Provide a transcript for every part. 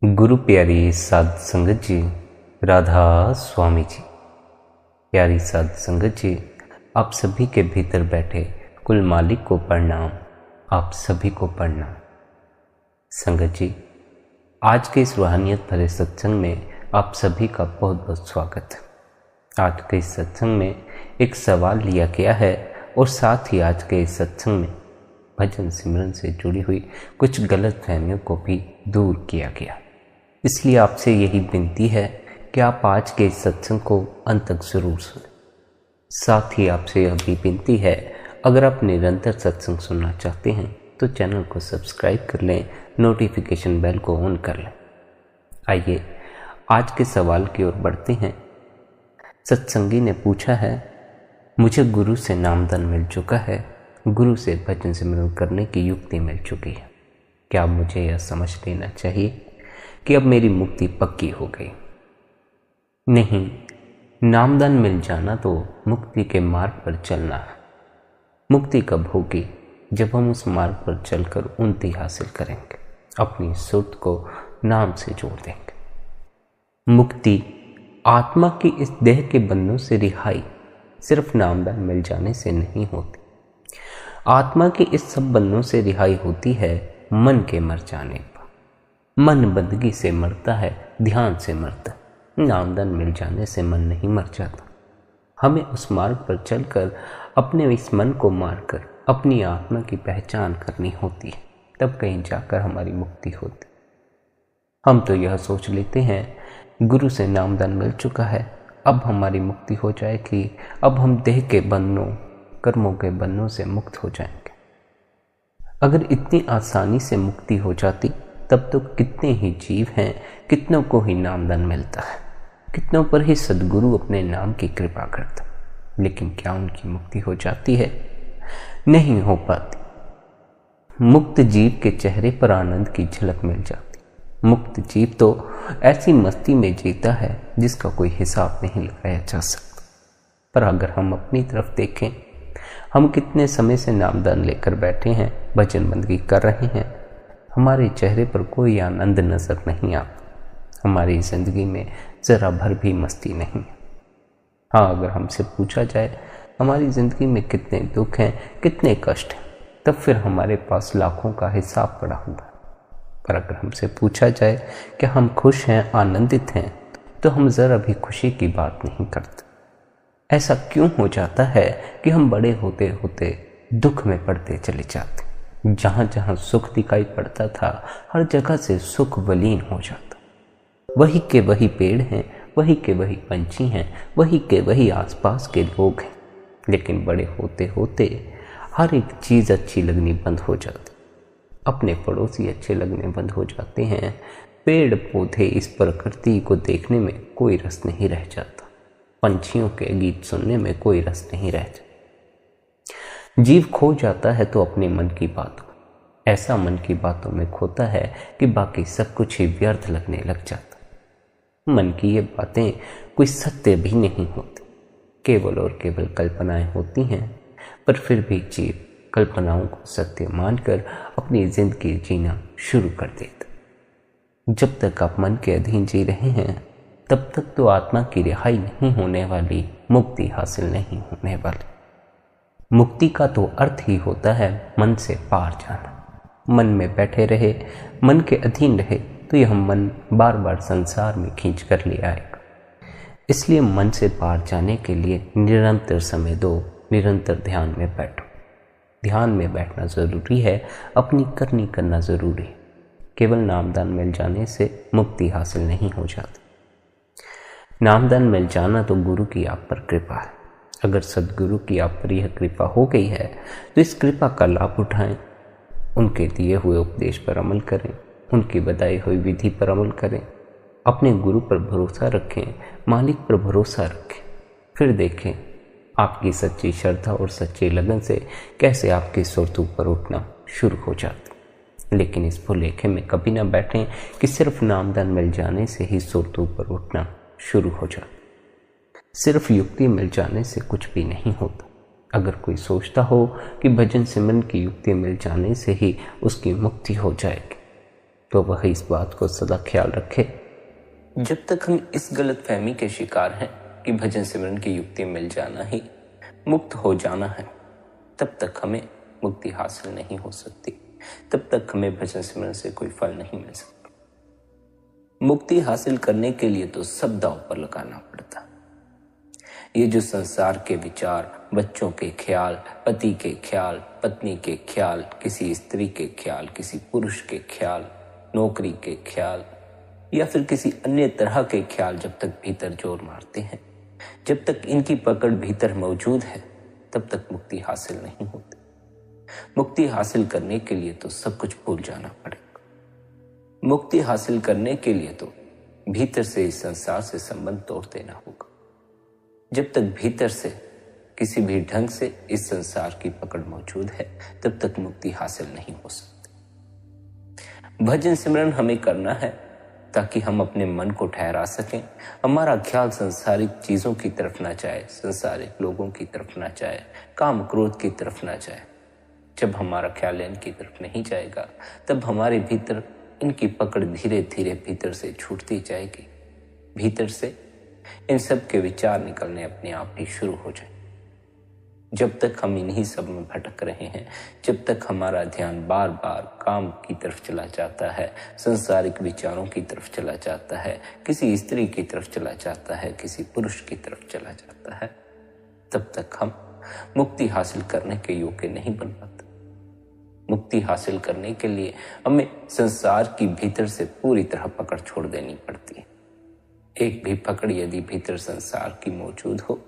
गुरु प्यारी साध संगत जी, राधा स्वामी जी। प्यारी साध संगत जी, आप सभी के भीतर बैठे कुल मालिक को प्रणाम। आप सभी को प्रणाम। संगत जी, आज के इस रूहानियत भरे सत्संग में आप सभी का बहुत बहुत स्वागत है। आज के इस सत्संग में एक सवाल लिया गया है और साथ ही आज के इस सत्संग में भजन सिमरन से जुड़ी हुई कुछ गलत फहमियों को भी दूर किया गया। इसलिए आपसे यही विनती है कि आप आज के इस सत्संग को अंत तक जरूर सुनें। साथ ही आपसे यह भी विनती है, अगर आप निरंतर सत्संग सुनना चाहते हैं तो चैनल को सब्सक्राइब कर लें, नोटिफिकेशन बेल को ऑन कर लें। आइए आज के सवाल की ओर बढ़ते हैं। सत्संगी ने पूछा है, मुझे गुरु से नामदान मिल चुका है, गुरु से भजन सिमरन करने की युक्ति मिल चुकी है, क्या मुझे यह समझ लेना चाहिए कि अब मेरी मुक्ति पक्की हो गई? नहीं, नामदान मिल जाना तो मुक्ति के मार्ग पर चलना है। मुक्ति कब होगी? जब हम उस मार्ग पर चलकर उन्नति हासिल करेंगे, अपनी सुर्त को नाम से जोड़ देंगे। मुक्ति, आत्मा की इस देह के बंधनों से रिहाई सिर्फ नामदान मिल जाने से नहीं होती। आत्मा की इस सब बंधनों से रिहाई होती है मन के मर जाने पर। मन बंदगी से मरता है, ध्यान से मरता है। नामदान मिल जाने से मन नहीं मर जाता। हमें उस मार्ग पर चलकर अपने इस मन को मारकर अपनी आत्मा की पहचान करनी होती है, तब कहीं जाकर हमारी मुक्ति होती। हम तो यह सोच लेते हैं गुरु से नामदान मिल चुका है, अब हमारी मुक्ति हो जाएगी, अब हम देह के बंधनों, कर्मों के बंधनों से मुक्त हो जाएंगे। अगर इतनी आसानी से मुक्ति हो जाती तब तो कितने ही जीव हैं, कितनों को ही नामदान मिलता है, कितनों पर ही सद्गुरु अपने नाम की कृपा करता। लेकिन क्या उनकी मुक्ति हो जाती है? नहीं हो पाती। मुक्त जीव के चेहरे पर आनंद की झलक मिल जाती। मुक्त जीव तो ऐसी मस्ती में जीता है जिसका कोई हिसाब नहीं लगाया जा सकता। पर अगर हम अपनी तरफ देखें, हम कितने समय से नामदान लेकर बैठे हैं, भजन बंदगी कर रहे हैं, हमारे चेहरे पर कोई आनंद नजर नहीं आता। हमारी जिंदगी में जरा भर भी मस्ती नहीं है। हाँ, अगर हमसे पूछा जाए हमारी जिंदगी में कितने दुख हैं, कितने कष्ट हैं, तब फिर हमारे पास लाखों का हिसाब पड़ा हुआ है। पर अगर हमसे पूछा जाए कि हम खुश हैं, आनंदित हैं, तो हम जरा भी खुशी की बात नहीं करते। ऐसा क्यों हो जाता है कि हम बड़े होते होते दुख में पड़ते चले जाते? जहां जहां सुख दिखाई पड़ता था, हर जगह से सुख विलीन हो जाता। वही के वही पेड़ हैं, वही के वही पंछी हैं, वही के वही आसपास के लोग हैं, लेकिन बड़े होते होते हर एक चीज अच्छी लगनी बंद हो जाती। अपने पड़ोसी अच्छे लगने बंद हो जाते हैं। पेड़ पौधे, इस प्रकृति को देखने में कोई रस नहीं रह जाता। पंछियों के गीत सुनने में कोई रस नहीं रह जाता। जीव खो जाता है तो अपने मन की बातों, ऐसा मन की बातों में खोता है कि बाकी सब कुछ ही व्यर्थ लगने लग जाता। मन की ये बातें कोई सत्य भी नहीं होती, केवल और केवल कल्पनाएं होती हैं। पर फिर भी जीव कल्पनाओं को सत्य मानकर अपनी जिंदगी जीना शुरू कर देता। जब तक आप मन के अधीन जी रहे हैं, तब तक तो आत्मा की रिहाई नहीं होने वाली, मुक्ति हासिल नहीं होने वाली। मुक्ति का तो अर्थ ही होता है मन से पार जाना। मन में बैठे रहे, मन के अधीन रहे तो यह मन बार बार संसार में खींच कर ले आएगा। इसलिए मन से पार जाने के लिए निरंतर समय दो, निरंतर ध्यान में बैठो। ध्यान में बैठना जरूरी है, अपनी करनी करना जरूरी है। केवल नामदान मिल जाने से मुक्ति हासिल नहीं हो जाती। नामदान मिल जाना तो गुरु की आप पर कृपा है। अगर सद्गुरु की आप पर यह कृपा हो गई है तो इस कृपा का लाभ उठाएं, उनके दिए हुए उपदेश पर अमल करें, उनकी बताई हुई विधि पर अमल करें, अपने गुरु पर भरोसा रखें, मालिक पर भरोसा रखें। फिर देखें आपकी सच्ची श्रद्धा और सच्ची लगन से कैसे आपकी सुर्त ऊपर उठना शुरू हो जाती। लेकिन इस भुलेखे में कभी ना बैठें कि सिर्फ नामदान मिल जाने से ही सुर्त ऊपर उठना शुरू हो जाती। सिर्फ युक्ति मिल जाने से कुछ भी नहीं होता। अगर कोई सोचता हो कि भजन सिमरन की युक्ति मिल जाने से ही उसकी मुक्ति हो जाएगी, तो वह इस बात को सदा ख्याल रखे, जब तक हम इस गलत फहमी के शिकार हैं कि भजन सिमरन की युक्ति मिल जाना ही मुक्त हो जाना है, तब तक हमें मुक्ति हासिल नहीं हो सकती, तब तक हमें भजन सिमरन से कोई फल नहीं मिल सकता। मुक्ति हासिल करने के लिए तो सब दांव पर लगाना पड़ता। ये जो संसार के विचार, बच्चों के ख्याल, पति के ख्याल, पत्नी के ख्याल, किसी स्त्री के ख्याल, किसी पुरुष के ख्याल, नौकरी के ख्याल या फिर किसी अन्य तरह के ख्याल जब तक भीतर जोर मारते हैं, जब तक इनकी पकड़ भीतर मौजूद है, तब तक मुक्ति हासिल नहीं होती। मुक्ति हासिल करने के लिए तो सब कुछ भूल जाना पड़ेगा। मुक्ति हासिल करने के लिए तो भीतर से इस संसार से संबंध तोड़ देना होगा। जब तक भीतर से किसी भी ढंग से इस संसार की पकड़ मौजूद है, तब तक मुक्ति हासिल नहीं हो सकती। भजन सिमरन हमें करना है ताकि हम अपने मन को ठहरा सकें, हमारा ख्याल संसारिक चीजों की तरफ ना जाए, संसारिक लोगों की तरफ ना जाए, काम क्रोध की तरफ ना जाए। जब हमारा ख्याल इनकी तरफ नहीं जाएगा, तब हमारे भीतर इनकी पकड़ धीरे धीरे भीतर से छूटती जाएगी। भीतर से इन सब के विचार निकलने अपने आप ही शुरू हो जाए। जब तक हम इन्हीं सब में भटक रहे हैं, जब तक हमारा ध्यान बार बार काम की तरफ चला जाता है, संसारिक विचारों की तरफ चला जाता है, किसी स्त्री की तरफ चला जाता है, किसी पुरुष की तरफ चला जाता है, तब तक हम मुक्ति हासिल करने के योग्य नहीं बन पाते। मुक्ति हासिल करने के लिए हमें संसार की भीतर से पूरी तरह पकड़ छोड़ देनी पड़ती है। एक भी पकड़ यदि भीतर संसार की मौजूद हो,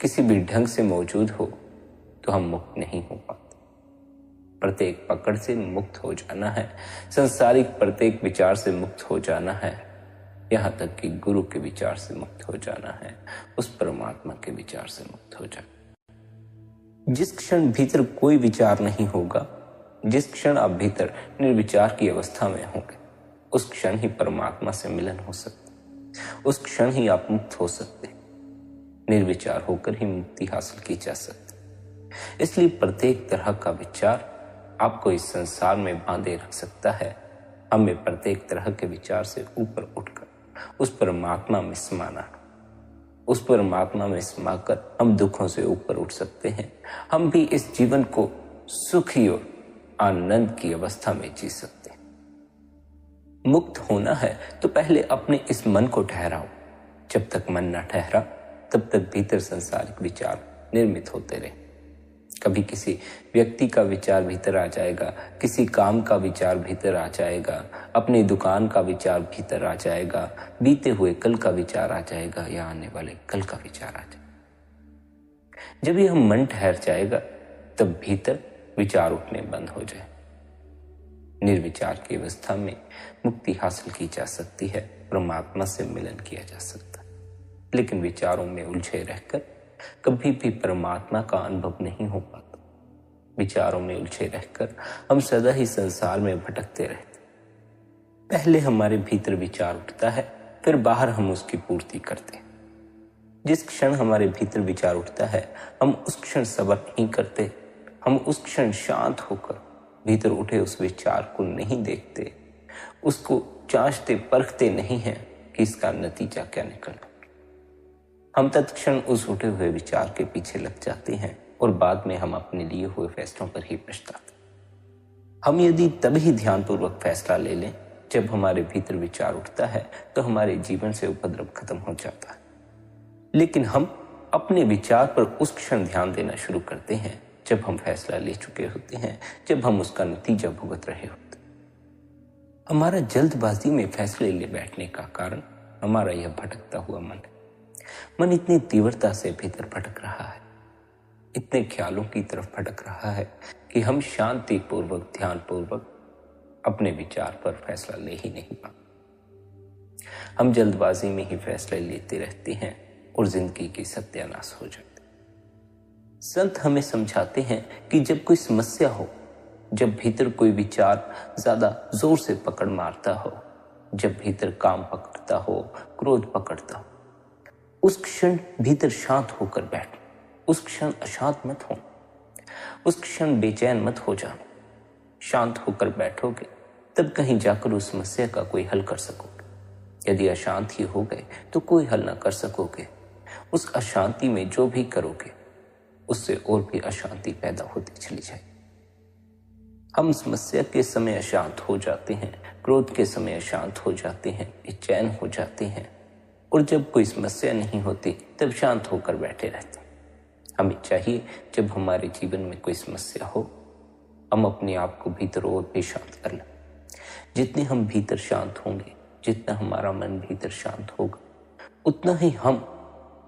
किसी भी ढंग से मौजूद हो, तो हम मुक्त नहीं हो पाते। प्रत्येक पकड़ से मुक्त हो जाना है, संसारिक प्रत्येक विचार से मुक्त हो जाना है, यहाँ तक कि गुरु के विचार से मुक्त हो जाना है, उस परमात्मा के विचार से मुक्त हो जाना। जिस क्षण भीतर कोई विचार नहीं होगा, जिस क्षण आप भीतर निर्विचार की अवस्था में होंगे, उस क्षण ही परमात्मा से मिलन हो सकता, उस क्षण ही आप मुक्त हो सकते। निर्विचार होकर ही मुक्ति हासिल की जा सकती। इसलिए प्रत्येक तरह का विचार आपको इस संसार में बांधे रख सकता है। हमें प्रत्येक तरह के विचार से ऊपर उठकर उस परमात्मा में समाना, उस परमात्मा में समाकर हम दुखों से ऊपर उठ सकते हैं। हम भी इस जीवन को सुखी और आनंद की अवस्था में जी सकते हैं। मुक्त होना है तो पहले अपने इस मन को ठहराओ। जब तक मन न ठहरा, तब तक भीतर संसारिक विचार निर्मित होते रहे। कभी किसी व्यक्ति का विचार भीतर आ जाएगा, किसी काम का विचार भीतर आ जाएगा, अपनी दुकान का विचार भीतर आ जाएगा, बीते हुए कल का विचार आ जाएगा या आने वाले कल का विचार आ जाएगा। जब यह मन ठहर जाएगा, तब भीतर विचार उठने बंद हो जाए। निर्विचार की अवस्था में मुक्ति हासिल की जा सकती है, परमात्मा से मिलन किया जा सकता है। लेकिन विचारों में उलझे रहकर कभी भी परमात्मा का अनुभव नहीं हो पाता। विचारों में उलझे रहकर हम सदा ही संसार में भटकते रहते। पहले हमारे भीतर विचार उठता है, फिर बाहर हम उसकी पूर्ति करते हैं। जिस क्षण हमारे भीतर विचार उठता है, हम उस क्षण सब्र नहीं करते। हम उस क्षण शांत होकर भीतर उठे उस विचार को नहीं देखते, उसको जांचते परखते नहीं हैं कि इसका नतीजा क्या निकलना। हम तत्क्षण उस उठे हुए विचार के पीछे लग जाते हैं और बाद में हम अपने लिए हुए फैसलों पर ही पछताते। हम यदि तभी ध्यानपूर्वक फैसला ले लें जब हमारे भीतर विचार उठता है, तो हमारे जीवन से उपद्रव खत्म हो जाता है। लेकिन हम अपने विचार पर उस क्षण ध्यान देना शुरू करते हैं जब हम फैसला ले चुके होते हैं, जब हम उसका नतीजा भुगत रहे होते। हमारा जल्दबाजी में फैसले ले बैठने का कारण हमारा यह भटकता हुआ मन है। मन इतनी तीव्रता से भीतर भटक रहा है, इतने ख्यालों की तरफ भटक रहा है कि हम शांति पूर्वक, ध्यान पूर्वक अपने विचार पर फैसला ले ही नहीं पाते। हम जल्दबाजी में ही फैसले लेते रहते हैं और जिंदगी की सत्यानाश हो जाती। संत हमें समझाते हैं कि जब कोई समस्या हो, जब भीतर कोई विचार ज्यादा जोर से पकड़ मारता हो, जब भीतर काम पकड़ता हो, क्रोध पकड़ता हो, उस क्षण भीतर शांत होकर बैठो। उस क्षण अशांत मत हो, उस क्षण बेचैन मत हो जाओ। शांत होकर बैठोगे तब कहीं जाकर उस समस्या का कोई हल कर सकोगे। यदि अशांत ही हो गए तो कोई हल ना कर सकोगे। उस अशांति में जो भी करोगे उससे और भी अशांति पैदा होती चली जाएगी। हम समस्या के समय अशांत हो जाते हैं, क्रोध के समय अशांत हो जाते हैं, बेचैन हो जाते हैं, और जब कोई समस्या नहीं होती तब शांत होकर बैठे रहते हैं। हमें चाहिए जब हमारे जीवन में कोई समस्या हो हम अपने आप को भीतर और भी शांत कर लें। जितने हम भीतर शांत होंगे, जितना हमारा मन भीतर शांत होगा, उतना ही हम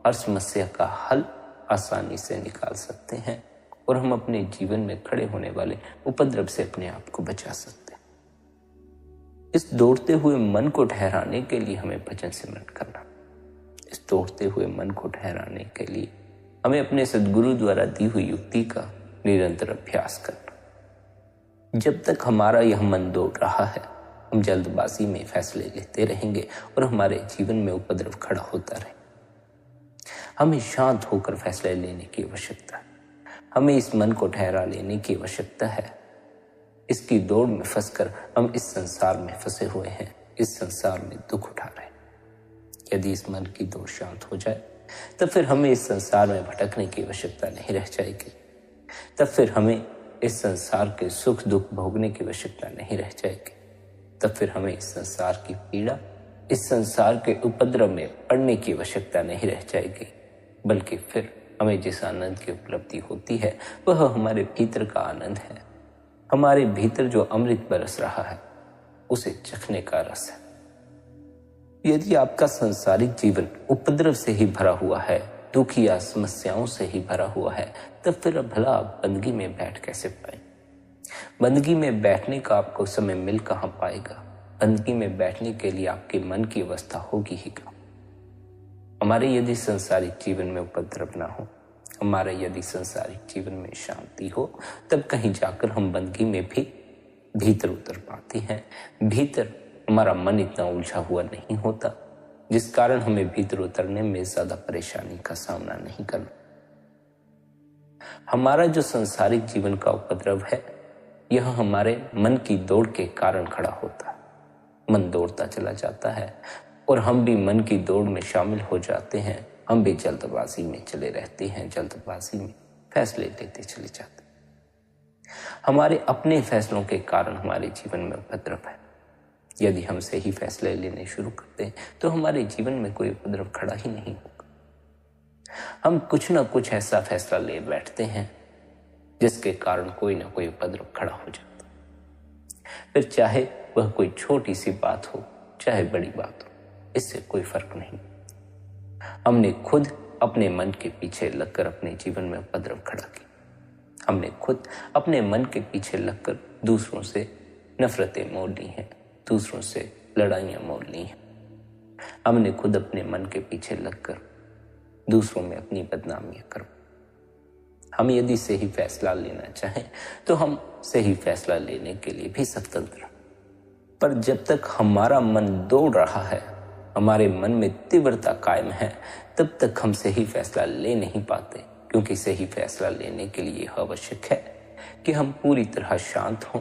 हर समस्या का हल आसानी से निकाल सकते हैं और हम अपने जीवन में खड़े होने वाले उपद्रव से अपने आप को बचा सकते हैं। इस दौड़ते हुए मन को ठहराने के लिए हमें भजन सिमरन करना। इस दौड़ते हुए मन को ठहराने के लिए हमें अपने सद्गुरु द्वारा दी हुई युक्ति का निरंतर अभ्यास करना। जब तक हमारा यह मन दौड़ रहा है हम जल्दबाजी में फैसले लेते रहेंगे और हमारे जीवन में उपद्रव खड़ा होता रहे। हमें शांत होकर फैसले लेने की आवश्यकता है। हमें इस मन को ठहरा लेने की आवश्यकता है। इसकी दौड़ में फंसकर हम इस संसार में फंसे हुए हैं, इस संसार में दुख उठा रहे हैं। यदि इस मन की दौड़ शांत हो जाए तब फिर हमें इस संसार में भटकने की आवश्यकता नहीं रह जाएगी। तब फिर हमें इस संसार के सुख दुख भोगने की आवश्यकता नहीं रह जाएगी। तब फिर हमें इस संसार की पीड़ा, इस संसार के उपद्रव में पड़ने की आवश्यकता नहीं रह जाएगी, बल्कि फिर हमें जिस आनंद की उपलब्धि होती है वह हमारे भीतर का आनंद है। हमारे भीतर जो अमृत बरस रहा है उसे चखने का रस है। यदि आपका संसारिक जीवन उपद्रव से ही भरा हुआ है, दुख या समस्याओं से ही भरा हुआ है, तब फिर भला आप बंदगी में बैठ कैसे पाए? बंदगी में बैठने का आपको समय मिल कहां पाएगा? बंदगी में बैठने के लिए आपके मन की अवस्था होगी ही क्या? हमारे यदि संसारिक जीवन में उपद्रव ना हो, हमारे यदि संसारिक जीवन में शांति हो, तब कहीं जाकर हम बंदगी में भी भीतर उतर पाते हैं। भीतर हमारा मन इतना उलझा हुआ नहीं होता जिस कारण हमें भीतर उतरने में ज्यादा परेशानी का सामना नहीं करना। हमारा जो संसारिक जीवन का उपद्रव है यह हमारे मन की दौड़ के कारण खड़ा होता है। मन दौड़ता चला जाता है और हम भी मन की दौड़ में शामिल हो जाते हैं। हम भी जल्दबाजी में चले रहते हैं, जल्दबाजी में फैसले लेते चले जाते हैं। हमारे अपने फैसलों के कारण हमारे जीवन में उपद्रव है। यदि हम सही फैसले लेने शुरू करते हैं तो हमारे जीवन में कोई उपद्रव खड़ा ही नहीं होगा। हम कुछ ना कुछ ऐसा फैसला ले बैठते हैं जिसके कारण कोई ना कोई उपद्रव खड़ा हो जाता है। फिर चाहे वह कोई छोटी सी बात हो चाहे बड़ी बात हो, इससे कोई फर्क नहीं। हमने खुद अपने मन के पीछे लगकर अपने जीवन में उपद्रव खड़ा किया। हमने खुद अपने मन के पीछे लगकर दूसरों से नफरतें मोल ली हैं, दूसरों से लड़ाइयां मोल ली हैं। हमने खुद अपने मन के पीछे लगकर दूसरों में अपनी बदनामियां कर। हम यदि सही फैसला लेना चाहें तो हम सही फैसला लेने के लिए भी स्वतंत्र हैं। पर जब तक हमारा मन दौड़ रहा है, हमारे मन में तीव्रता कायम है, तब तक हम सही फैसला ले नहीं पाते। क्योंकि सही फैसला लेने के लिए आवश्यक है कि हम पूरी तरह शांत हों,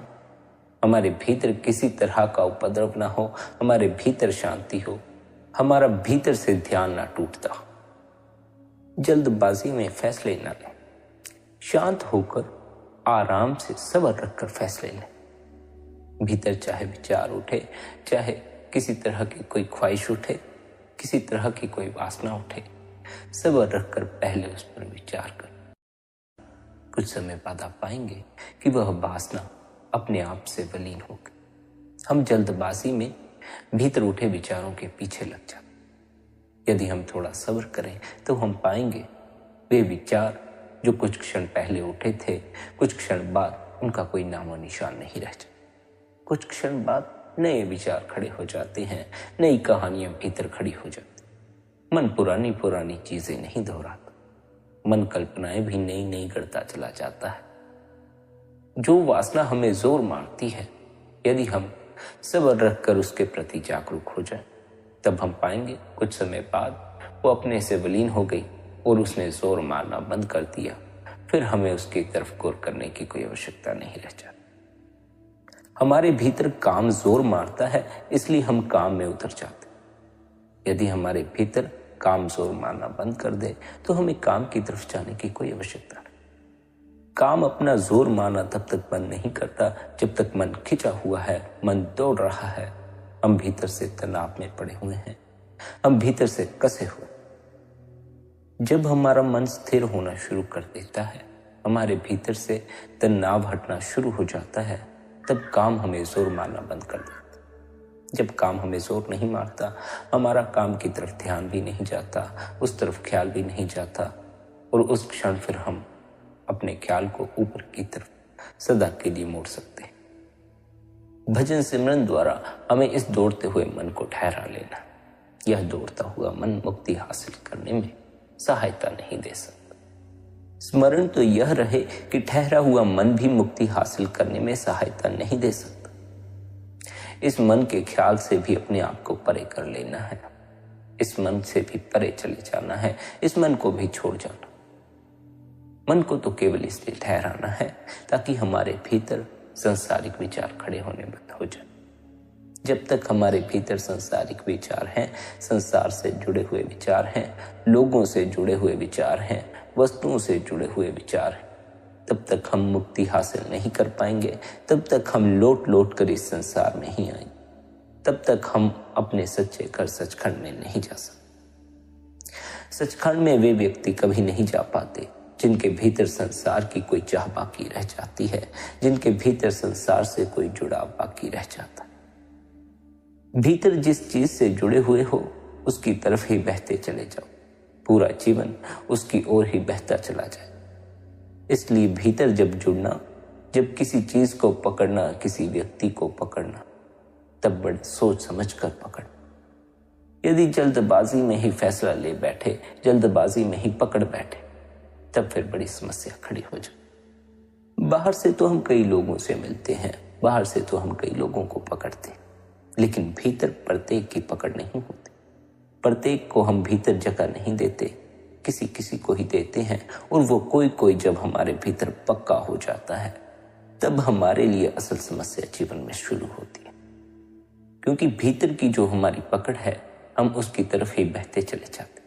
हमारे भीतर किसी तरह का उपद्रव ना हो, हमारे भीतर शांति हो, हमारा भीतर से ध्यान ना टूटता हो। जल्दबाजी में फैसले ना लें, शांत होकर आराम से सब्र रखकर फैसले लें। भीतर चाहे विचार उठे, चाहे किसी तरह की कोई ख्वाहिश उठे, किसी तरह की कोई वासना उठे, सब्र रखकर पहले उस पर विचार कर। कुछ समय बाद आप पाएंगे कि वह वासना अपने आप से विलीन हो गई। हम जल्दबाजी में भीतर उठे विचारों के पीछे लग जाते। यदि हम थोड़ा सब्र करें तो हम पाएंगे वे विचार जो कुछ क्षण पहले उठे थे, कुछ क्षण बाद उनका कोई नामो निशान नहीं रह जाता। कुछ क्षण बाद नए विचार खड़े हो जाते हैं, नई कहानियां भीतर खड़ी हो जाती। मन पुरानी पुरानी चीजें नहीं दोहराता, मन कल्पनाएं भी नई नई गढ़ता चला जाता है। जो वासना हमें जोर मारती है, यदि हम सब्र रखकर उसके प्रति जागरूक हो जाएं, तब हम पाएंगे कुछ समय बाद वो अपने से विलीन हो गई और उसने जोर मारना बंद कर दिया। फिर हमें उसकी तरफ गौर करने की कोई आवश्यकता नहीं रह जाती। हमारे भीतर काम जोर मारता है, इसलिए हम काम में उतर जाते हैं। यदि हमारे भीतर काम जोर मारना बंद कर दे तो हमें काम की तरफ जाने की कोई आवश्यकता नहीं। काम अपना जोर मारना तब तक बंद नहीं करता जब तक मन खिंचा हुआ है, मन दौड़ रहा है, हम भीतर से तनाव में पड़े हुए हैं, हम भीतर से कसे हुए। जब हमारा मन स्थिर होना शुरू कर देता है, हमारे भीतर से तनाव हटना शुरू हो जाता है, तब काम हमें जोर मारना बंद कर देता है। जब काम हमें जोर नहीं मारता, हमारा काम की तरफ ध्यान भी नहीं जाता, उस तरफ ख्याल भी नहीं जाता, और उस क्षण फिर हम अपने ख्याल को ऊपर की तरफ सदा के लिए मोड़ सकते हैं। भजन सिमरन द्वारा हमें इस दौड़ते हुए मन को ठहरा लेना। यह दौड़ता हुआ मन मुक्ति हासिल करने में सहायता नहीं दे सकता। स्मरण तो यह रहे कि ठहरा हुआ मन भी मुक्ति हासिल करने में सहायता नहीं दे सकता। इस मन के ख्याल से भी अपने आप को परे कर लेना है, इस मन से भी परे चले जाना है, इस मन को भी छोड़ जाना। मन को तो केवल इसलिए ठहराना है ताकि हमारे भीतर सांसारिक विचार खड़े होने बंद हो जाए। जब तक हमारे भीतर सांसारिक विचार हैं, संसार से जुड़े हुए विचार हैं, लोगों से जुड़े हुए विचार हैं, वस्तुओं से जुड़े हुए विचार हैं, तब तक हम मुक्ति हासिल नहीं कर पाएंगे, तब तक हम लौट लौट कर इस संसार में ही आएंगे, तब तक हम अपने सच्चे घर सचखंड में नहीं जा सकते। सचखंड में वे व्यक्ति कभी नहीं जा पाते जिनके भीतर संसार की कोई चाह बाकी रह जाती है, जिनके भीतर संसार से कोई जुड़ाव बाकी रह जाता है। भीतर जिस चीज से जुड़े हुए हो उसकी तरफ ही बहते चले जाओ, पूरा जीवन उसकी ओर ही बहता चला जाए। इसलिए भीतर जब जुड़ना, जब किसी चीज को पकड़ना, किसी व्यक्ति को पकड़ना, तब बड़े सोच समझ कर पकड़। यदि जल्दबाजी में ही फैसला ले बैठे, जल्दबाजी में ही पकड़ बैठे, तब फिर बड़ी समस्या खड़ी हो जाए। बाहर से तो हम कई लोगों से मिलते हैं, बाहर से तो हम कई लोगों को पकड़ते हैं, लेकिन भीतर प्रत्येक की पकड़ नहीं होती। प्रत्येक को हम भीतर जगह नहीं देते, किसी किसी को ही देते हैं, और वो कोई कोई जब हमारे भीतर पक्का हो जाता है, तब हमारे लिए असल समस्या जीवन में शुरू होती है। क्योंकि भीतर की जो हमारी पकड़ है, हम उसकी तरफ ही बहते चले जाते हैं।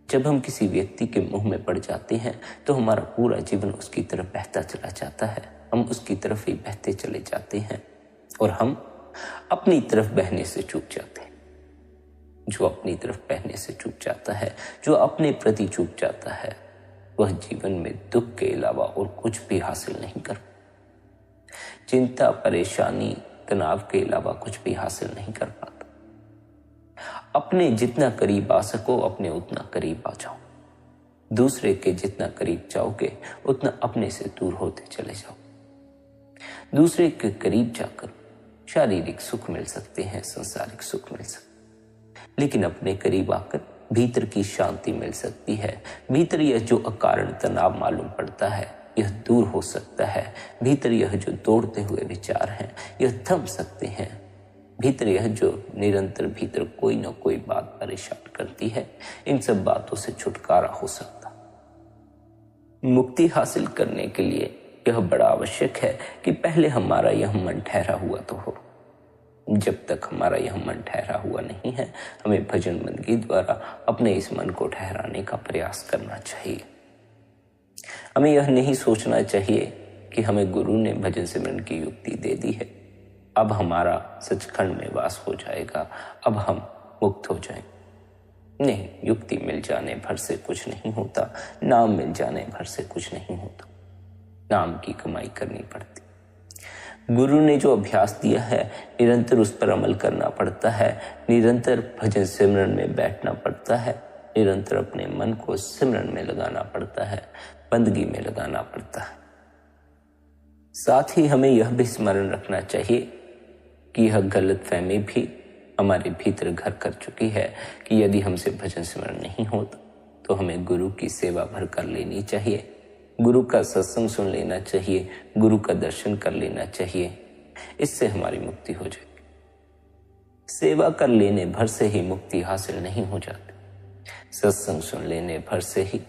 जब हम किसी व्यक्ति के मुंह में पड़ जाते हैं तो हमारा पूरा जीवन उसकी तरफ बहता चला जाता है, हम उसकी तरफ ही बहते चले जाते हैं, और हम अपनी तरफ बहने से चूक जाते हैं। जो अपनी तरफ बहने से चूक जाता है, जो अपने प्रति चूक जाता है, वह जीवन में दुख के अलावा और कुछ भी हासिल नहीं कर, चिंता, परेशानी, तनाव के अलावा कुछ भी हासिल नहीं कर पाता। अपने जितना करीब आ सको, अपने उतना करीब आ जाओ। दूसरे के जितना करीब जाओगे, उतना अपने से दूर होते चले जाओ। दूसरे के करीब जाकर शारीरिक सुख मिल सकते हैं, संसारिक सुख मिल सकते, लेकिन अपने करीब आकर भीतर की शांति मिल सकती है। भीतर यह जो अकारण तनाव मालूम पड़ता है, यह दूर हो सकता है। भीतर यह जो दौड़ते हुए विचार हैं, यह थम सकते हैं। भीतर यह जो निरंतर भीतर कोई न कोई बात परेशान करती है, इन सब बातों से छुटकारा हो सकता। मुक्ति हासिल करने के लिए यह बड़ा आवश्यक है कि पहले हमारा यह मन ठहरा हुआ तो हो। जब तक हमारा यह मन ठहरा हुआ नहीं है, हमें भजन बंदगी द्वारा अपने इस मन को ठहराने का प्रयास करना चाहिए। हमें यह नहीं सोचना चाहिए कि हमें गुरु ने भजन सिमरन की युक्ति दे दी है, अब हमारा सचखंड में वास हो जाएगा, अब हम मुक्त हो जाएंगे। नहीं, युक्ति मिल जाने भर से कुछ नहीं होता, नाम मिल जाने भर से कुछ नहीं होता। नाम की कमाई करनी पड़ती। गुरु ने जो अभ्यास दिया है, निरंतर उस पर अमल करना पड़ता है, निरंतर भजन सिमरन में बैठना पड़ता है, निरंतर अपने मन को सिमरन में लगाना पड़ता है, बंदगी में लगाना पड़ता है। साथ ही हमें यह भी स्मरण रखना चाहिए कि यह गलतफहमी भी हमारे भीतर घर कर चुकी है कि यदि हमसे भजन स्मरण नहीं होता तो हमें गुरु की सेवा भर कर लेनी चाहिए, गुरु का सत्संग सुन लेना चाहिए, गुरु का दर्शन कर लेना चाहिए, इससे हमारी मुक्ति हो जाएगी। सेवा कर लेने भर से ही मुक्ति हासिल नहीं हो जाती, सत्संग सुन लेने भर से ही,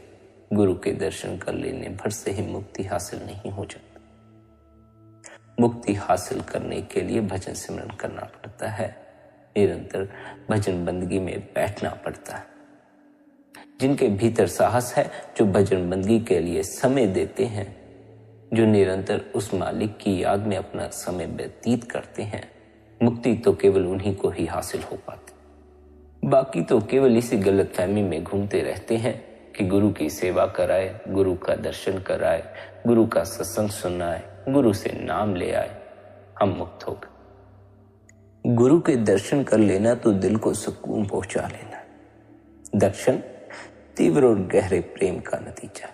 गुरु के दर्शन कर लेने भर से ही मुक्ति हासिल नहीं हो जाती। मुक्ति हासिल करने के लिए भजन सिमरन करना पड़ता है, निरंतर भजन बंदगी में बैठना पड़ता है। जिनके भीतर साहस है, जो भजन बंदगी के लिए समय देते हैं, जो निरंतर उस मालिक की याद में अपना समय व्यतीत करते हैं, मुक्ति तो केवल उन्हीं को ही हासिल हो पाती। बाकी तो केवल इसी गलतफहमी में घूमते रहते हैं कि गुरु की सेवा कराए, गुरु का दर्शन कराए, गुरु का सत्संग सुनाए, गुरु से नाम ले आए, हम मुक्त हो गए। गुरु के दर्शन कर लेना तो दिल को सुकून पहुंचा लेना। दर्शन तीव्र और गहरे प्रेम का नतीजा।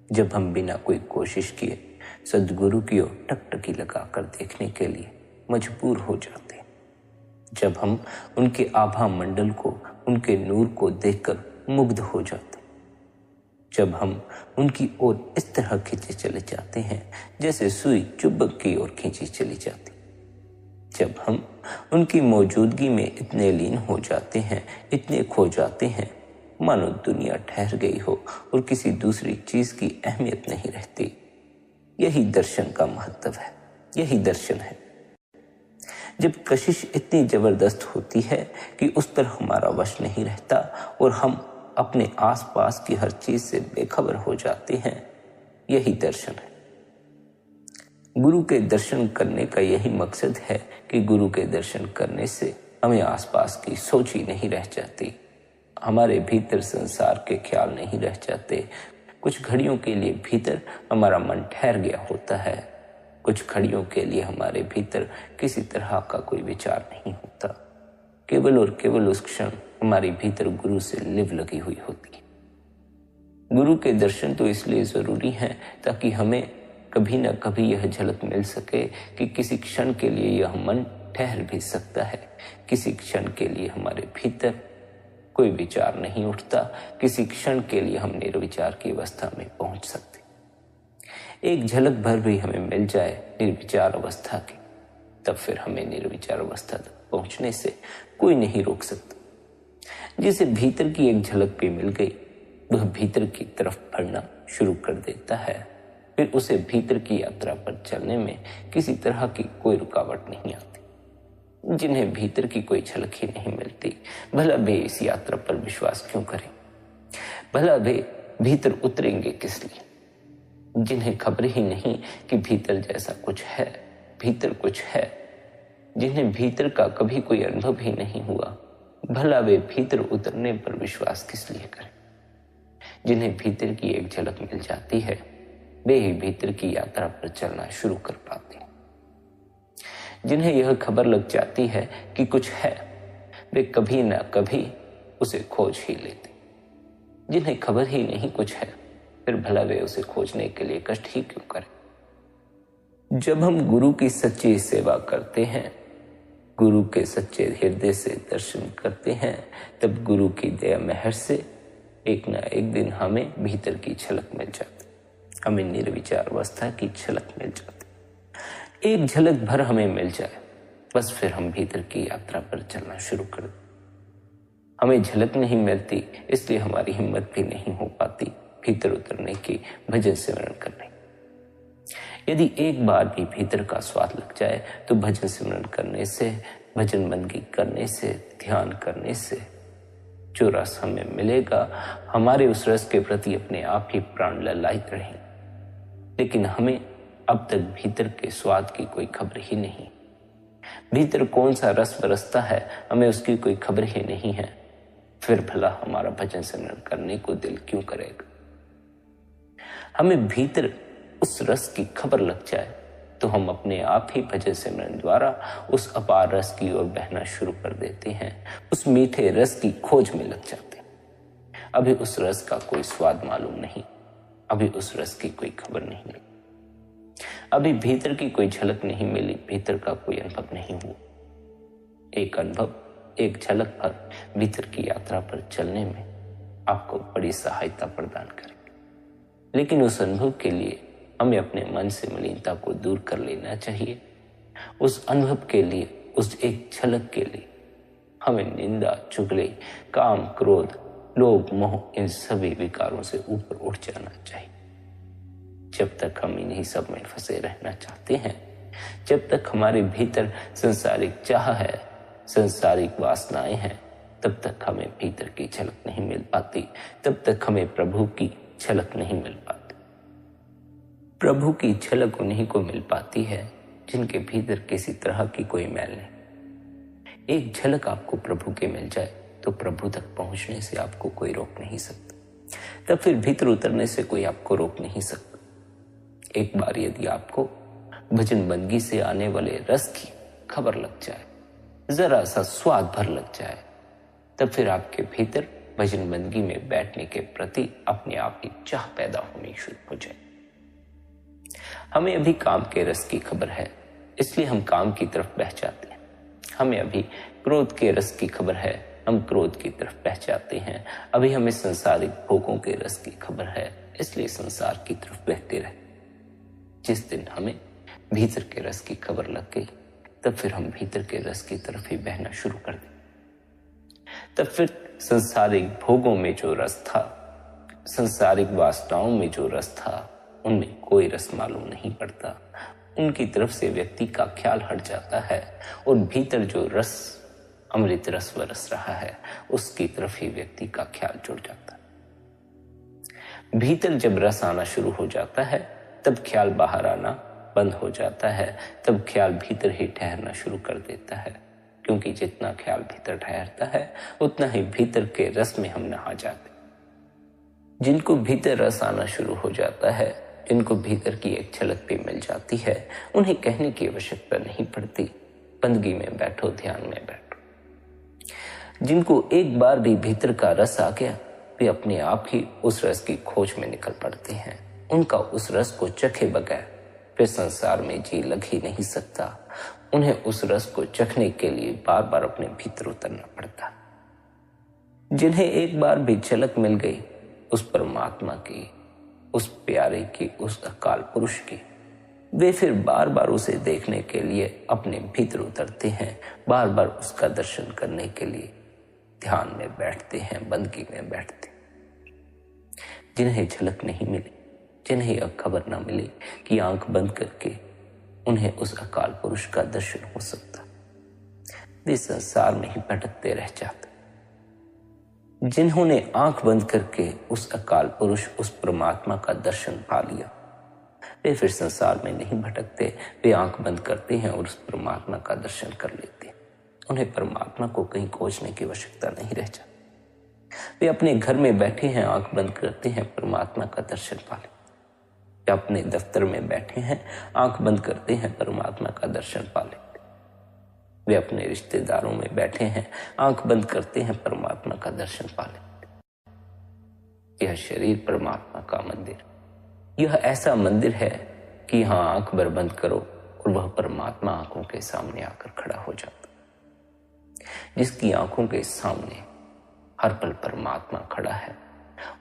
जब हम बिना कोई कोशिश किए सद्गुरु की ओर टकटकी लगाकर देखने के लिए मजबूर हो जाते हैं, जब हम उनके आभा मंडल को, उनके नूर को देखकर मुग्ध हो जाते, जब हम उनकी ओर इस तरह खींचे चले जाते हैं जैसे सुई चुंबक की ओर खींची चली जाती, जब हम उनकी मौजूदगी में इतने लीन हो जाते हैं, इतने खो जाते हैं, मानो दुनिया ठहर गई हो और किसी दूसरी चीज की अहमियत नहीं रहती। यही दर्शन का महत्व है, यही दर्शन है। जब कशिश इतनी जबरदस्त होती है कि उस पर हमारा वश नहीं रहता और हम अपने आसपास की हर चीज से बेखबर हो जाते हैं, यही दर्शन है। गुरु के दर्शन करने का यही मकसद है कि गुरु के दर्शन करने से हमें आसपास की सोच ही नहीं रह जाती, हमारे भीतर संसार के ख्याल नहीं रह जाते। कुछ घड़ियों के लिए भीतर हमारा मन ठहर गया होता है, कुछ घड़ियों के लिए हमारे भीतर किसी तरह का कोई विचार नहीं होता। केवल और केवल उस क्षण हमारी भीतर गुरु से लिव लगी हुई होती है। गुरु के दर्शन तो इसलिए जरूरी हैं ताकि हमें कभी न कभी यह झलक मिल सके कि किसी क्षण के लिए यह मन ठहर भी सकता है, किसी क्षण के लिए हमारे भीतर कोई विचार नहीं उठता, किसी क्षण के लिए हम निर्विचार की अवस्था में पहुंच सकते। एक झलक भर भी हमें मिल जाए निर्विचार अवस्था की, तब फिर हमें निर्विचार अवस्था तक पहुंचने से कोई नहीं रोक सकता। जिसे भीतर की एक झलक भी मिल गई, वह भीतर की तरफ बढ़ना शुरू कर देता है, फिर उसे भीतर की यात्रा पर चलने में किसी तरह की कोई रुकावट नहीं आती। जिन्हें भीतर की कोई झलक ही नहीं मिलती, भला वे इस यात्रा पर विश्वास क्यों करें, भला वे भीतर उतरेंगे किस लिए। जिन्हें खबर ही नहीं कि भीतर जैसा कुछ है, भीतर कुछ है, जिन्हें भीतर का कभी कोई अनुभव ही नहीं हुआ, भला वे भीतर उतरने पर विश्वास किस लिए करें। जिन्हें भीतर की एक झलक मिल जाती है, वे ही भीतर की यात्रा पर चलना शुरू कर पाते हैं। जिन्हें यह खबर लग जाती है कि कुछ है, वे कभी ना कभी उसे खोज ही लेते। जिन्हें खबर ही नहीं कुछ है, फिर भला वे उसे खोजने के लिए कष्ट ही क्यों करें। जब हम गुरु की सच्ची सेवा करते हैं, गुरु के सच्चे हृदय से दर्शन करते हैं, तब गुरु की दया मेहर से एक न एक दिन हमें भीतर की झलक मिल जाती, हमें निर्विचार अवस्था की झलक मिल जाती। एक झलक भर हमें मिल जाए, बस फिर हम भीतर की यात्रा पर चलना शुरू कर दें। हमें झलक नहीं मिलती, इसलिए हमारी हिम्मत भी नहीं हो पाती भीतर उतरने की, भजन सिमरन करने। यदि एक बार भी भीतर का स्वाद लग जाए तो भजन सिमरन करने से, भजन बंदगी करने से, ध्यान करने से जो रस हमें मिलेगा, हमारे उस रस के प्रति अपने आप ही प्राण ललायित रहें। लेकिन हमें अब तक भीतर के स्वाद की कोई खबर ही नहीं, भीतर कौन सा रस बरसता है हमें उसकी कोई खबर ही नहीं है, फिर भला हमारा भजन सिमरन करने को दिल क्यों करेगा। हमें भीतर उस रस की खबर लग जाए तो हम अपने आप ही भजन सिमरन द्वारा उस अपार रस की ओर बहना शुरू कर देते हैं, उस मीठे रस की खोज में लग जाते हैं। अभी उस रस का कोई स्वाद मालूम नहीं, अभी उस रस की कोई खबर नहीं मिली, अभी भीतर की कोई झलक नहीं मिली, भीतर का कोई अनुभव नहीं हुआ। एक अनुभव, एक झलक पर भीतर की यात्रा पर चलने में आपको बड़ी सहायता प्रदान करेगी। लेकिन उस अनुभव के लिए हमें अपने मन से मलिनता को दूर कर लेना चाहिए। उस अनुभव के लिए, उस एक झलक के लिए हमें निंदा, चुगली, काम, क्रोध, लोभ, मोह, इन सभी विकारों से ऊपर उठ जाना चाहिए। जब तक हम इन्हीं सब में फंसे रहना चाहते हैं, जब तक हमारे भीतर संसारिक चाह है, संसारिक वासनाएं हैं, तब तक हमें भीतर की झलक नहीं मिल पाती, तब तक हमें प्रभु की झलक नहीं मिल पाती। प्रभु की झलक उन्हीं को मिल पाती है जिनके भीतर किसी तरह की कोई मैल नहीं। एक झलक आपको प्रभु के मिल जाए तो प्रभु तक पहुंचने से आपको कोई रोक नहीं सकता, तब फिर भीतर उतरने से कोई आपको रोक नहीं सकता। एक बार यदि आपको भजन बंदगी से आने वाले रस की खबर लग जाए, जरा सा स्वाद भर लग जाए, तब फिर आपके भीतर भजन बंदगी में बैठने के प्रति अपने आप ही चाह पैदा होनी शुरू हो जाए। हमें अभी काम के रस की खबर है, इसलिए हम काम की तरफ बह जाते हैं। हमें अभी क्रोध के रस की खबर है, हम क्रोध की तरफ बह जाते हैं। अभी हमें संसारिक भोगों के रस की खबर है, इसलिए संसार की तरफ बहते रहे। जिस दिन हमें भीतर के रस की खबर लग गई, तब फिर हम भीतर के रस की तरफ ही बहना शुरू कर दें। तब फिर संसारिक भोगों में जो रस था, संसारिक वासनाओं में जो रस था, उनमें कोई रस मालूम नहीं पड़ता। उनकी तरफ से व्यक्ति का ख्याल हट जाता है और भीतर जो रस, अमृत रस बरस रहा है, उसकी तरफ ही व्यक्ति का ख्याल जुड़ जाता है। भीतर जब रस आना शुरू हो जाता है, तब ख्याल बाहर आना बंद हो जाता है, तब ख्याल भीतर ही ठहरना शुरू कर देता है। क्योंकि जितना ख्याल भीतर ठहरता है, उतना ही भीतर के रस में हम नहा जाते। जिनको भीतर रस आना शुरू हो जाता है, जिनको भीतर की एक झलक भी मिल जाती है, उन्हें कहने की आवश्यकता नहीं पड़ती। बंदगी में बैठो, ध्यान में बैठो। जिनको एक बार भी भीतर का रस आ गया, वे अपने आप ही उस रस की खोज में निकल पड़ते हैं। उनका उस रस को चखे बगैर फिर संसार में जी लग ही नहीं सकता। उन्हें उस रस को चखने के लिए बार बार अपने भीतर उतरना पड़ता। जिन्हें एक बार भी झलक मिल गई उस परमात्मा की, उस प्यारे की, उस अकाल पुरुष की, वे फिर बार बार उसे देखने के लिए अपने भीतर उतरते हैं, बार बार उसका दर्शन करने के लिए ध्यान में बैठते हैं, बंदगी में बैठते। जिन्हें झलक नहीं मिली, जिन्हें यह खबर ना मिली कि आंख बंद करके उन्हें उस अकाल पुरुष का दर्शन हो सकता, वे संसार में ही भटकते रह जाते। जिन्होंने आंख बंद करके उस अकाल पुरुष, उस परमात्मा का दर्शन पा लिया, वे फिर संसार में नहीं भटकते। वे आंख बंद करते हैं और उस परमात्मा का दर्शन कर लेते हैं। उन्हें परमात्मा को कहीं खोजने की आवश्यकता नहीं रह जाती। वे अपने घर में बैठे हैं, आंख बंद करते हैं, परमात्मा का दर्शन पा लेते। वे अपने दफ्तर में बैठे हैं, आंख बंद करते हैं, परमात्मा का दर्शन पा लेते। वे अपने रिश्तेदारों में बैठे हैं, आंख बंद करते हैं, परमात्मा का दर्शन पा लेते। यह शरीर परमात्मा का मंदिर, यह ऐसा मंदिर है कि यहां आंख भर बंद करो और वह परमात्मा आंखों के सामने आकर खड़ा हो जाता। जिसकी आंखों के सामने हर पल परमात्मा खड़ा है,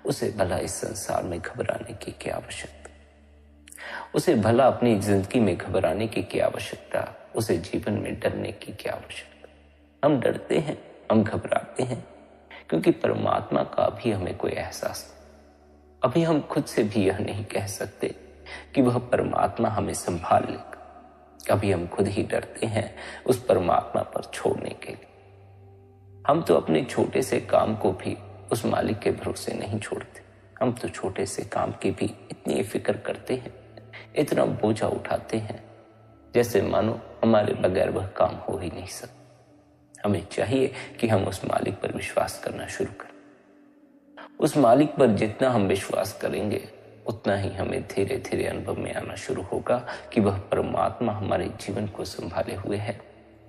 उसे भला इस संसार में घबराने की क्या आवश्यकता, उसे भला अपनी जिंदगी में घबराने की क्या आवश्यकता, उसे जीवन में डरने की क्या आवश्यकता। हम डरते हैं, हम घबराते हैं क्योंकि परमात्मा का भी हमें कोई एहसास नहीं। अभी हम खुद से भी यह नहीं कह सकते कि वह परमात्मा हमें संभाल लेगा। अभी हम खुद ही डरते हैं उस परमात्मा पर छोड़ने के लिए। हम तो अपने छोटे से काम को भी उस मालिक के भरोसे नहीं छोड़ते। हम तो छोटे से काम की भी इतनी फिक्र करते हैं, इतना बोझा उठाते हैं, जैसे मानो हमारे बगैर वह काम हो ही नहीं सकता। हमें चाहिए कि हम उस मालिक पर विश्वास करना शुरू करें। उस मालिक पर जितना हम विश्वास करेंगे, उतना ही हमें धीरे धीरे अनुभव में आना शुरू होगा कि वह परमात्मा हमारे जीवन को संभाले हुए है,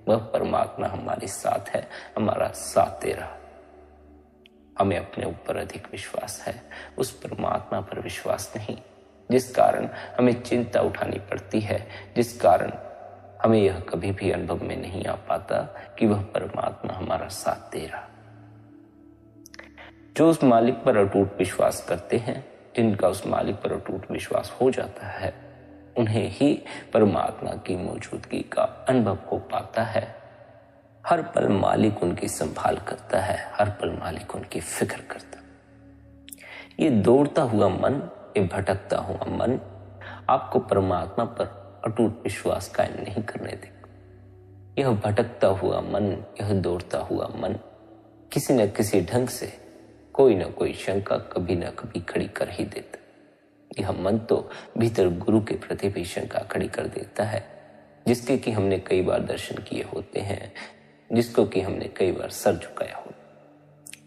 वह परमात्मा हमारे साथ है, हमारा साथ दे रहा। हमें अपने ऊपर अधिक विश्वास है, उस परमात्मा पर विश्वास नहीं, जिस कारण हमें चिंता उठानी पड़ती है, जिस कारण हमें यह कभी भी अनुभव में नहीं आ पाता कि वह परमात्मा हमारा साथ दे रहा। जो उस मालिक पर अटूट विश्वास करते हैं, जिनका उस मालिक पर अटूट विश्वास हो जाता है, उन्हें ही परमात्मा की मौजूदगी का अनुभव हो पाता है। हर पल मालिक उनकी संभाल करता है, हर पल मालिक उनकी फिक्र करता। ये दौड़ता हुआ मन, ये भटकता हुआ मन आपको परमात्मा पर अटूट विश्वास कायम नहीं करने देगा। यह भटकता हुआ मन, यह दौड़ता हुआ मन किसी न किसी ढंग से कोई न कोई शंका कभी न कभी खड़ी कर ही देता। यह मन तो भीतर गुरु के प्रति भी शंका खड़ी कर देता है, जिसके कि हमने कई बार दर्शन किए होते हैं, जिसको कि हमने कई बार सर झुकाया हो।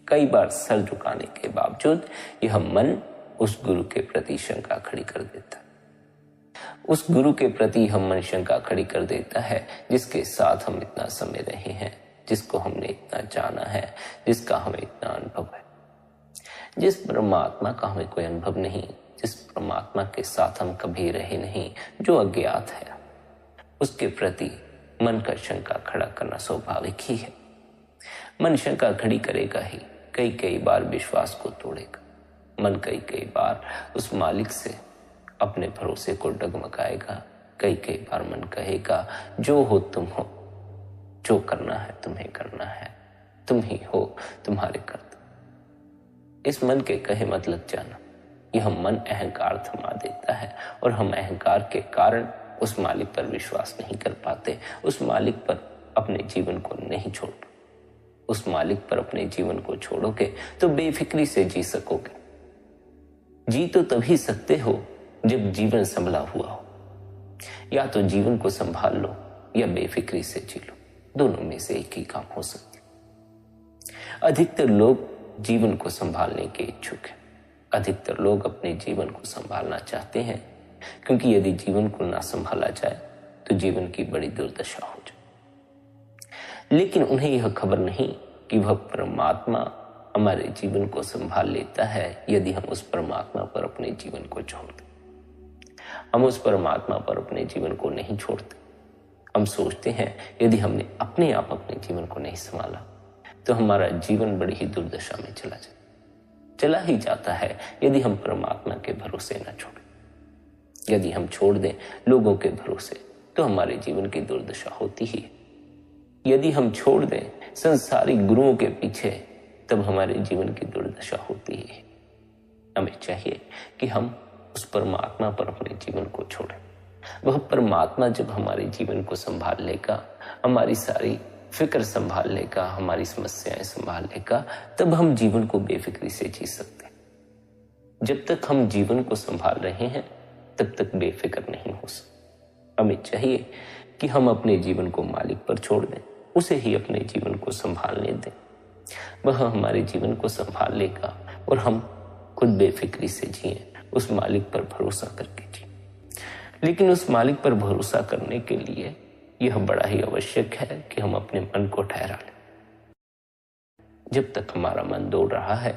कई बार सर झुकाने के बावजूद यह मन उस गुरु के प्रति शंका खड़ी कर देता है। उस गुरु के प्रति हम मन शंका खड़ी कर देता है जिसके साथ हम इतना समय रहे हैं, जिसको हमने इतना जाना है, जिसका हमें इतना अनुभव है। जिस परमात्मा का हमें कोई अनुभव नहीं, जिस परमात्मा के साथ हम कभी रहे नहीं, जो अज्ञात है, उसके प्रति मन का शंका खड़ा करना स्वाभाविक ही है। मन शंका खड़ी करेगा ही, कई कई बार विश्वास को तोड़ेगा। मन कई कई बार उस मालिक से अपने भरोसे को डगमगाएगा। कई कई बार मन कहेगा, जो हो तुम हो, जो करना है तुम्हें करना है, तुम ही हो, तुम्हारे कर्तव्य। इस मन के कहे मत लग जाना। यह मन अहंकार थमा देता है और हम अहंकार के कारण उस मालिक पर विश्वास नहीं कर पाते, उस मालिक पर अपने जीवन को नहीं छोड़ते। उस मालिक पर अपने जीवन को छोड़ोगे तो बेफिक्री से जी सकोगे। जी तो तभी सकते हो जब जीवन संभला हुआ हो। या तो जीवन को संभाल लो या बेफिक्री से जी लो, दोनों में से एक ही काम हो सकता है। अधिकतर लोग जीवन को संभालने के इच्छुक हैं। अधिकतर लोग अपने जीवन को संभालना चाहते हैं, क्योंकि यदि जीवन को ना संभाला जाए तो जीवन की बड़ी दुर्दशा हो जाए। लेकिन उन्हें यह खबर नहीं कि वह परमात्मा हमारे जीवन को संभाल लेता है यदि हम उस परमात्मा पर अपने जीवन को छोड़ दें। हम उस परमात्मा पर अपने जीवन को नहीं छोड़ते। हम सोचते हैं यदि हमने अपने आप अपने जीवन को नहीं संभाला तो हमारा जीवन बड़ी ही दुर्दशा में चला ही जाता है यदि हम परमात्मा के भरोसे न छोड़ें। यदि हम छोड़ दें लोगों के भरोसे तो हमारे जीवन की दुर्दशा होती ही है। यदि हम छोड़ दें संसारी गुरुओं के पीछे तब हमारे जीवन की दुर्दशा होती ही है। हमें चाहिए कि हम उस परमात्मा पर अपने जीवन को छोड़ें। वह परमात्मा जब हमारे जीवन को संभाल लेगा, हमारी सारी फिक्र संभाल लेगा, हमारी समस्याएं संभाल लेगा, तब हम जीवन को बेफिक्री से जी सकते हैं। जब तक हम जीवन को संभाल रहे हैं तब तक बेफिक्र नहीं हो सकते। हमें चाहिए कि हम अपने जीवन को मालिक पर छोड़ दें, उसे ही अपने जीवन को संभालने दें। वह हमारे जीवन को संभाल लेगा और हम खुद बेफिक्री से जिए, उस मालिक पर भरोसा करके जिए। लेकिन उस मालिक पर भरोसा करने के लिए यह बड़ा ही आवश्यक है कि हम अपने मन को ठहरा लें। जब तक हमारा मन दौड़ रहा है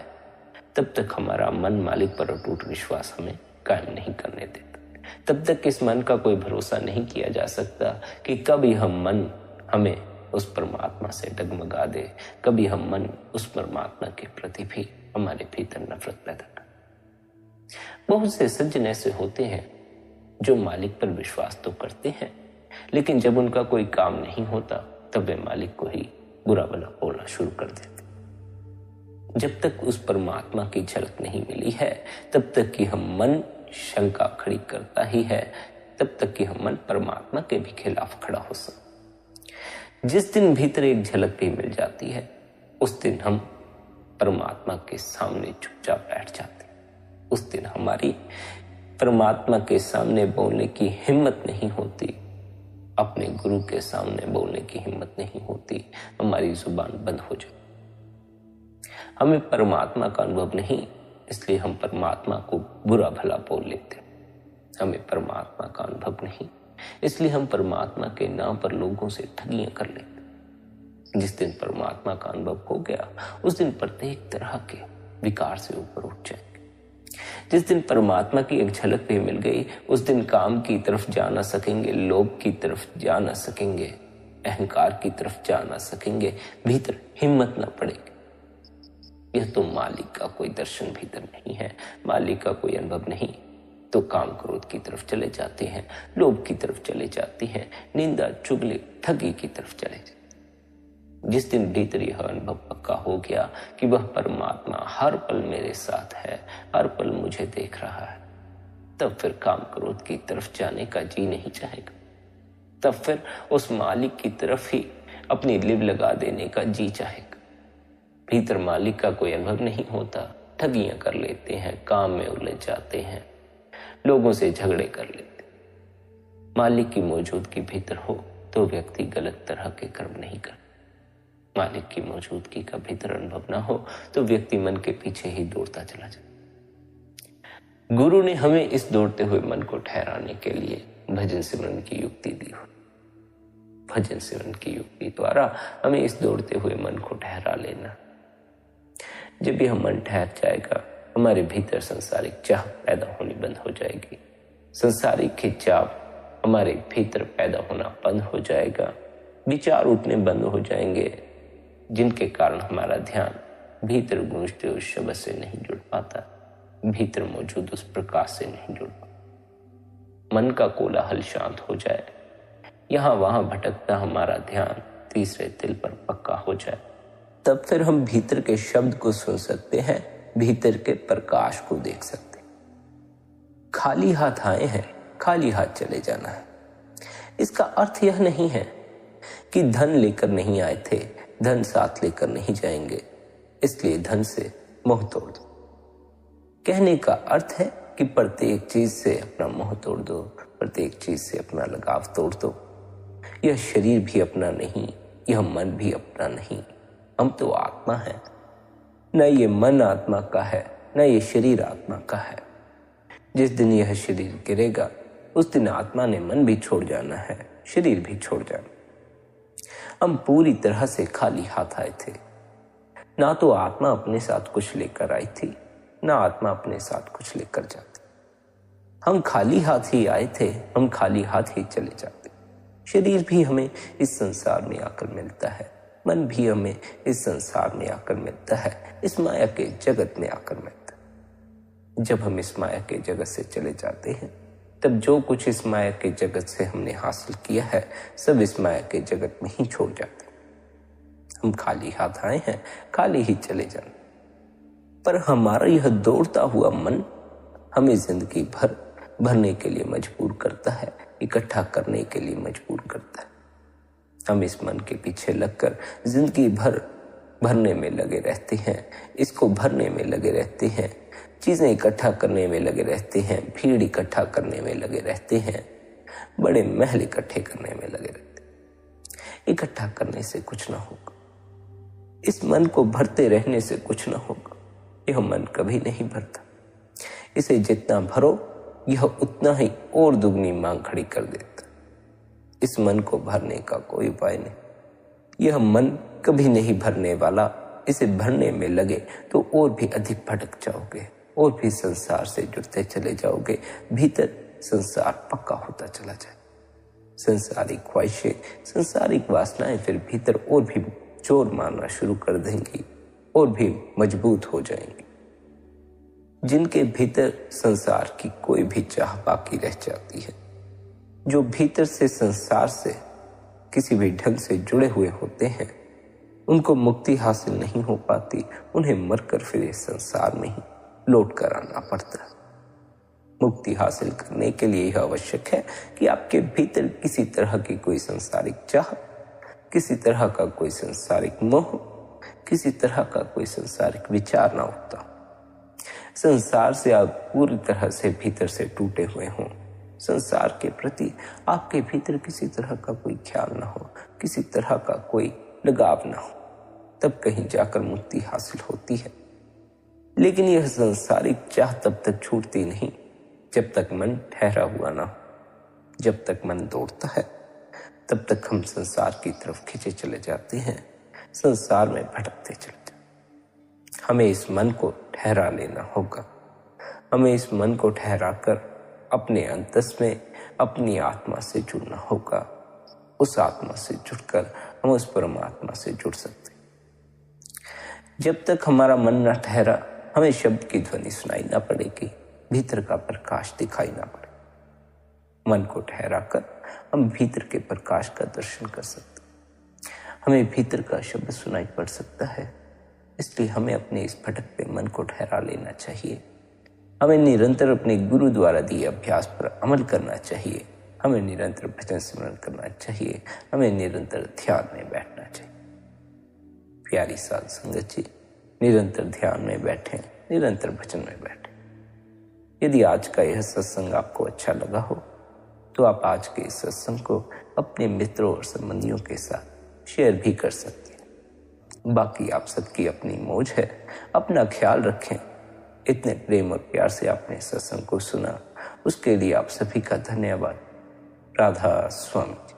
तब तक हमारा मन मालिक पर अटूट विश्वास हमें कायम नहीं करने देता। तब तक इस मन का कोई भरोसा नहीं किया जा सकता कि कब यह मन हमें उस परमात्मा से डगमगा दे, कभी हम मन उस परमात्मा के प्रति भी हमारे भीतर नफरत पैदा कर। बहुत से सज्जन ऐसे होते हैं जो मालिक पर विश्वास तो करते हैं, लेकिन जब उनका कोई काम नहीं होता तब वे मालिक को ही बुरा भला बोलना शुरू कर देते। जब तक उस परमात्मा की झलक नहीं मिली है तब तक कि हम मन शंका खड़ी करता ही है, तब तक कि हम मन परमात्मा के भी खिलाफ खड़ा हो सकता। जिस दिन भीतर एक झलक भी मिल जाती है उस दिन हम परमात्मा के सामने चुपचाप बैठ जाते। उस दिन हमारी परमात्मा के सामने बोलने की हिम्मत नहीं होती, अपने गुरु के सामने बोलने की हिम्मत नहीं होती, हमारी जुबान बंद हो जाती। हमें परमात्मा का अनुभव नहीं, इसलिए हम परमात्मा को बुरा भला बोल लेते। हमें परमात्मा का अनुभव नहीं, इसलिए हम परमात्मा के नाम पर लोगों से ठगियां कर लेते। जिस दिन परमात्मा का अनुभव हो गया उस दिन प्रत्येक तरह के विकार से ऊपर उठ जाएंगे। जिस दिन परमात्मा की एक झलक भी मिल गई उस दिन काम की तरफ जा ना सकेंगे, लोभ की तरफ जा ना सकेंगे, अहंकार की तरफ जा ना सकेंगे, भीतर हिम्मत ना पड़ेगी। यह तो मालिक का कोई दर्शन भीतर नहीं है, मालिक का कोई अनुभव नहीं, तो काम क्रोध की तरफ चले जाते हैं, लोभ की तरफ चले जाते हैं, निंदा चुगली ठगी की तरफ चले जाते। जिस दिन भीतर यह अनुभव पक्का हो गया कि वह परमात्मा हर पल मेरे साथ है, हर पल मुझे देख रहा है, तब फिर काम क्रोध की तरफ जाने का जी नहीं चाहेगा। तब फिर उस मालिक की तरफ ही अपनी लिव लगा देने का जी चाहेगा। भीतर मालिक का कोई अनुभव नहीं होता, ठगियां कर लेते हैं, काम में उलझ जाते हैं, लोगों से झगड़े कर लेते। मालिक की मौजूदगी भीतर हो तो व्यक्ति गलत तरह के कर्म नहीं करता। मालिक की मौजूदगी का भीतर अनुभव ना हो तो व्यक्ति मन के पीछे ही दौड़ता चला जाता। गुरु ने हमें इस दौड़ते हुए मन को ठहराने के लिए भजन सिमरन की युक्ति दी हो। भजन सिमरन की युक्ति द्वारा हमें इस दौड़ते हुए मन को ठहरा लेना। जब यह मन ठहर जाएगा, हमारे भीतर संसारिक चाह पैदा होनी बंद हो जाएगी। संसारिक खिंचाव हमारे भीतर पैदा होना बंद हो जाएगा। विचार उठने बंद हो जाएंगे, जिनके कारण हमारा ध्यान भीतर गूंजते उस शब्द से नहीं जुड़ पाता, भीतर मौजूद उस प्रकाश से नहीं जुड़ पाता। मन का कोलाहल शांत हो जाए, यहां वहां भटकता हमारा ध्यान तीसरे तिल पर पक्का हो जाए, तब फिर हम भीतर के शब्द को सुन सकते हैं, भीतर के प्रकाश को देख सकते हैं। खाली हाथ आए हैं, खाली हाथ चले जाना है। इसका अर्थ यह नहीं है कि धन लेकर नहीं आए थे, धन साथ लेकर नहीं जाएंगे, इसलिए धन से मोह तोड़ दो। कहने का अर्थ है कि प्रत्येक चीज से अपना मोह तोड़ दो, प्रत्येक चीज से अपना लगाव तोड़ दो। यह शरीर भी अपना नहीं, यह मन भी अपना नहीं, हम तो आत्मा है। न ये मन आत्मा का है, न ये शरीर आत्मा का है। जिस दिन यह शरीर गिरेगा, उस दिन आत्मा ने मन भी छोड़ जाना है, शरीर भी छोड़ जाना। हम पूरी तरह से खाली हाथ आए थे। ना तो आत्मा अपने साथ कुछ लेकर आई थी, ना आत्मा अपने साथ कुछ लेकर जाती। हम खाली हाथ ही आए थे, हम खाली हाथ ही चले जाते। शरीर भी हमें इस संसार में आकर मिलता है, मन भी हमें इस संसार में आकर मिलता है, इस माया के जगत में आकर मिलता है। जब हम इस माया के जगत से चले जाते हैं, तब जो कुछ इस माया के जगत से हमने हासिल किया है, सब इस माया के जगत में ही छोड़ जाते हैं। हम खाली हाथ आए हैं, खाली ही चले जाना। पर हमारा यह दौड़ता हुआ मन हमें जिंदगी भर भरने के लिए मजबूर करता है, इकट्ठा करने के लिए मजबूर करता है। हम इस मन के पीछे लगकर जिंदगी भर भरने में लगे रहते हैं, इसको भरने में लगे रहते हैं, चीजें इकट्ठा करने में लगे रहते हैं, भीड़ इकट्ठा करने में लगे रहते हैं, बड़े महल इकट्ठे करने में लगे रहते हैं। इकट्ठा करने से कुछ ना होगा, इस मन को भरते रहने से कुछ ना होगा। यह मन कभी नहीं भरता। इसे जितना भरो, यह उतना ही और दुगनी मांग खड़ी कर देता। इस मन को भरने का कोई उपाय नहीं। यह मन कभी नहीं भरने वाला। इसे भरने में लगे तो और भी अधिक भटक जाओगे, और भी संसार से जुड़ते चले जाओगे। भीतर संसार पक्का होता चला जाए। संसारिक ख्वाहिशें, संसारिक वासनाएं फिर भीतर और भी जोर मारना शुरू कर देंगी, और भी मजबूत हो जाएंगी। जिनके भीतर संसार की कोई भी चाह बाकी रह जाती है, जो भीतर से संसार से किसी भी ढंग से जुड़े हुए होते हैं, उनको मुक्ति हासिल नहीं हो पाती। उन्हें मरकर फिर इस संसार में ही लौट कर आना पड़ता है। मुक्ति हासिल करने के लिए यह आवश्यक है कि आपके भीतर किसी तरह की कोई संसारिक चाह, किसी तरह का कोई संसारिक मोह, किसी तरह का कोई संसारिक विचार ना होता। संसार से आप पूरी तरह से भीतर से टूटे हुए हों, संसार के प्रति आपके भीतर किसी तरह का कोई ख्याल ना हो, किसी तरह का कोई लगाव ना हो, तब कहीं जाकर मुक्ति हासिल होती है। लेकिन यह संसारिक चाह तब तक छूटती नहीं जब तक मन ठहरा हुआ ना हो। जब तक मन दौड़ता है, तब तक हम संसार की तरफ खींचे चले जाते हैं, संसार में भटकते चले जाते। हमें इस मन को ठहरा लेना होगा। हमें इस मन को ठहरा कर अपने अंतस में अपनी आत्मा से जुड़ना होगा। उस आत्मा से जुड़कर हम उस परमात्मा से जुड़ सकते। जब तक हमारा मन न ठहरा, हमें शब्द की ध्वनि सुनाई ना पड़ेगी, भीतर का प्रकाश दिखाई ना पड़े। मन को ठहरा कर हम भीतर के प्रकाश का दर्शन कर सकते। हमें भीतर का शब्द सुनाई पड़ सकता है, इसलिए हमें अपने इस भटकते मन को ठहरा लेना चाहिए। हमें निरंतर अपने गुरु द्वारा दिए अभ्यास पर अमल करना चाहिए। हमें निरंतर भजन स्मरण करना चाहिए। हमें निरंतर ध्यान में बैठना चाहिए। प्यारी साध संगत जी, निरंतर ध्यान में बैठें, निरंतर भजन में बैठें। यदि आज का यह सत्संग आपको अच्छा लगा हो तो आप आज के इस सत्संग को अपने मित्रों और संबंधियों के साथ शेयर भी कर सकते हैं। बाकी आप सबकी अपनी मौज है। अपना ख्याल रखें। इतने प्रेम और प्यार से आपने सत्संग को सुना, उसके लिए आप सभी का धन्यवाद। राधा स्वामी।